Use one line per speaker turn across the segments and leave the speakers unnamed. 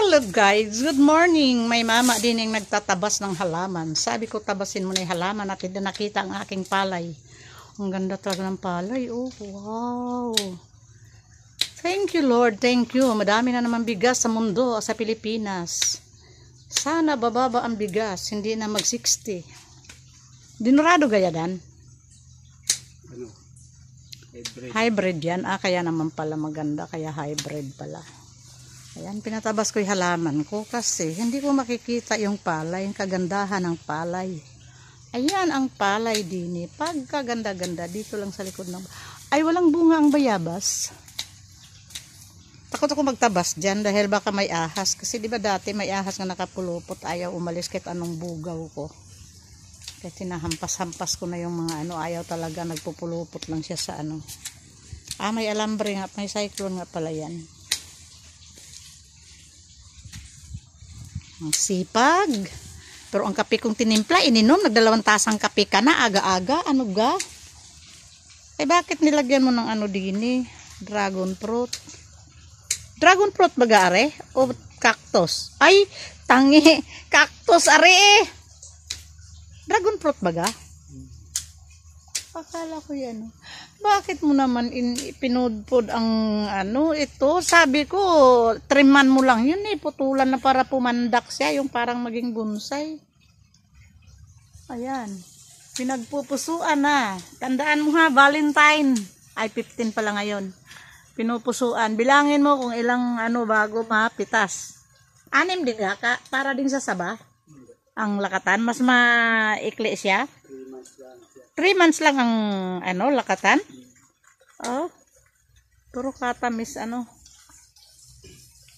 Hello guys, good morning. May mama din yung nagtatabas ng halaman. Sabi ko tabasin mo na yung halaman at hindi nakita ang aking palay. Ang ganda talaga ng palay. Oh, wow. Thank you Lord, thank you. Madami na naman bigas sa mundo, sa Pilipinas. Sana bababa ang bigas, hindi na mag 60. Dinurado gaya dan?
Ano?
Hybrid yan. Kaya naman pala maganda, kaya hybrid pala. Ayan, pinatabas ko yung halaman ko kasi hindi ko makikita yung palay, yung kagandahan ng palay. Ayan ang palay din eh. Pagkaganda-ganda dito lang sa likod ng... Ay, walang bunga ang bayabas. Takot ako magtabas dyan dahil baka may ahas. Kasi di ba dati may ahas nga nakapulupot, ayaw umalis kahit anong bugaw ko. Kaya tinahampas-hampas ko na yung mga ano, ayaw talaga, nagpupulupot lang siya sa ano. May alambre nga, may cyclone nga pala yan. Ang sipag. Pero ang kape kong tinimpla, ininom, nagdalawang tasang kape ka na, aga-aga, ano ga? Bakit nilagyan mo ng ano din eh? Dragon fruit. Dragon fruit ba are? O cactus? Ay, tangi, cactus are eh. Dragon fruit ba ga? Akala ko yan. Bakit mo naman pinudpod ang ano ito? Sabi ko, triman mo lang yun eh. Putulan na para pumandak siya. Yung parang maging bonsai. Ayan. Pinagpupusuan na. Tandaan mo ha, Valentine. Ay, 15 pala ngayon. Pinupusuan. Bilangin mo kung ilang ano bago mapitas. 6 din ka? Para din sa saba? Ang lakatan. Mas maikli siya? 3 months lang ang ano, lakatan. Oh. Puro katamis ano.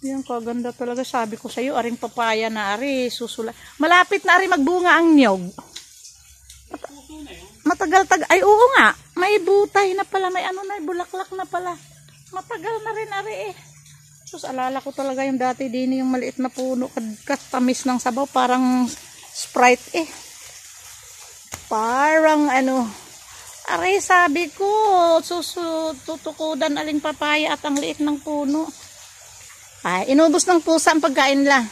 Yan kaganda talaga, sabi ko sa iyo, aring papaya na ari susula. Malapit na ari magbunga ang niyog. Matagal ay oo nga, may butay na pala, may ano na, bulaklak na pala. Matagal na rin ari eh. Sus, alala ko talaga yung dati din yung maliit na puno, katamis ng sabaw, parang Sprite eh. Parang ano, aray sabi ko, tutukudan aling papaya at ang liit ng puno. Ay, inubos ng pusa ang pagkain la.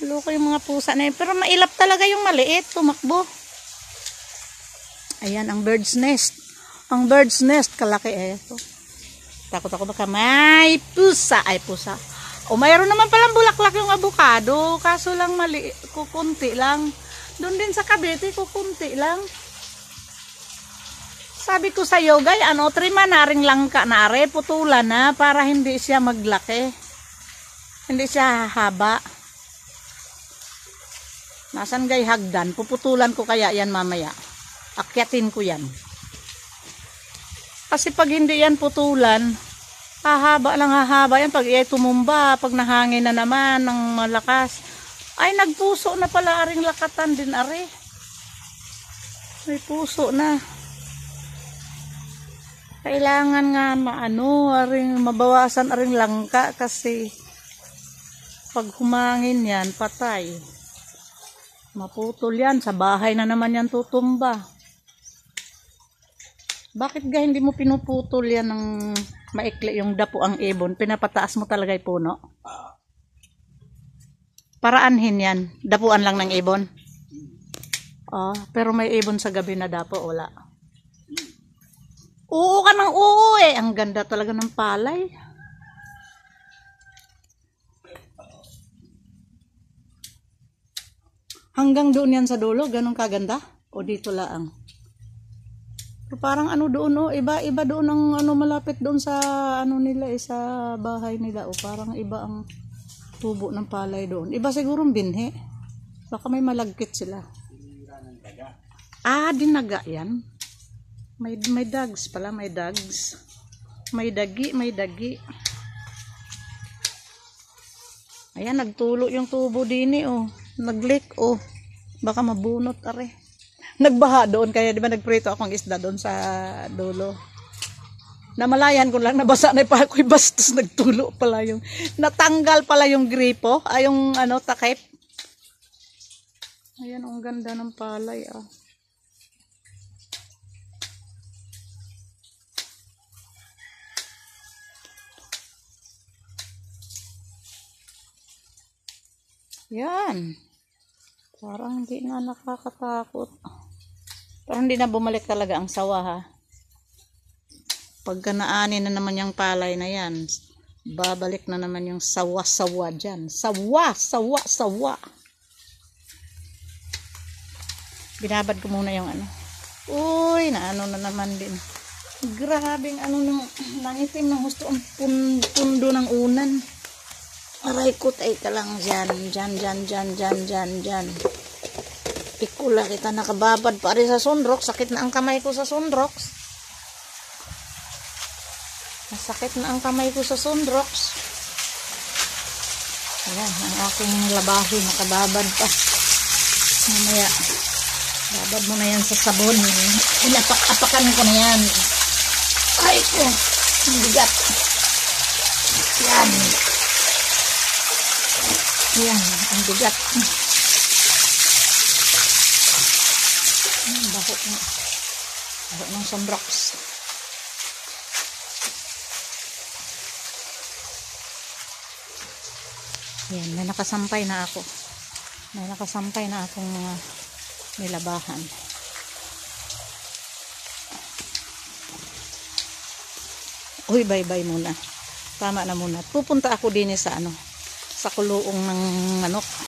Loko yung mga pusa na yun. Pero mailap talaga yung maliit, tumakbo. Ayan, ang bird's nest. Ang bird's nest, kalaki eh. Takot ako baka may pusa. Ay, pusa. O, mayroon naman palang bulaklak yung avocado. Kaso lang kukunti lang. Doon din sa Cavite, kukunti lang. Sabi ko sa iyo, gay, ano, trima na ring langka na are, putulan na para hindi siya maglaki. Hindi siya haba. Nasaan gay hagdan? Puputulan ko kaya yan mamaya. Akyatin ko yan. Kasi pag hindi yan putulan, hahaba lang hahaba yan. Pag iya tumumba, pag nahangin na naman ng malakas, ay, nagpuso na pala aring lakatan din, are. May puso na. Kailangan nga aring mabawasan aring langka kasi pag humangin yan, patay. Maputol yan. Sa bahay na naman yan tutumba. Bakit ga hindi mo pinuputol yan ng maikli yung dapo ang ibon? Pinapataas mo talaga yung puno? Paraanhin yan. Dapuan lang ng ibon. Pero may ibon sa gabi na dapo, wala. Oo ka ng oo eh. Ang ganda talaga ng palay. Hanggang doon yan sa dulo, ganun kaganda? O dito lang? Pero parang ano doon, iba doon ang ano malapit doon sa ano nila, sa bahay nila. O parang iba ang tubo ng palay doon. Iba sigurong binhi. Baka may malagkit sila. Dinaga yan. May dogs pala, may dogs. May dagi. Ayan, nagtulo yung tubo din oh. Nag-leak oh. Baka mabunot are. Nagbaha doon, kaya di ba nagprito akong isda doon sa dulo. Namalayan ko lang, nabasa na pa ako'y bastos, nagtulo pala yung, natanggal pala yung gripo, yung ano, takip. Ayan, ang ganda ng palay, Yan. Parang hindi na nakakatakot. Parang hindi na bumalik talaga ang sawa ha. Pagka naani na naman yung palay na yan, babalik na naman yung sawa-sawa dyan. Sawa, sawa, sawa. Binabad ko muna yung ano. Uy, naano na naman din. Grabing ano nung nangitim ng gusto ang pundo ng unan. Aray ko, tay ka lang dyan. Dyan. Pikula kita nakababad pa rin sa sunrox. Sakit na ang kamay ko sa sunrox. Masakit na ang kamay ko sa sunrox. Ayan, ang aking labahin, nakababad pa. Mamaya, babad mo na yan sa sabon. Inapak-apakan ko na yan. Ay ko, ang bigat. Yan. Yan, ang bigat. Baho ng sunrox. Yan, may nakasampay na ako. May nakasampay na akong mga nilabahan. Uy, bye-bye muna. Tama na muna. Pupunta ako din sa ano, sa kuluong ng manok.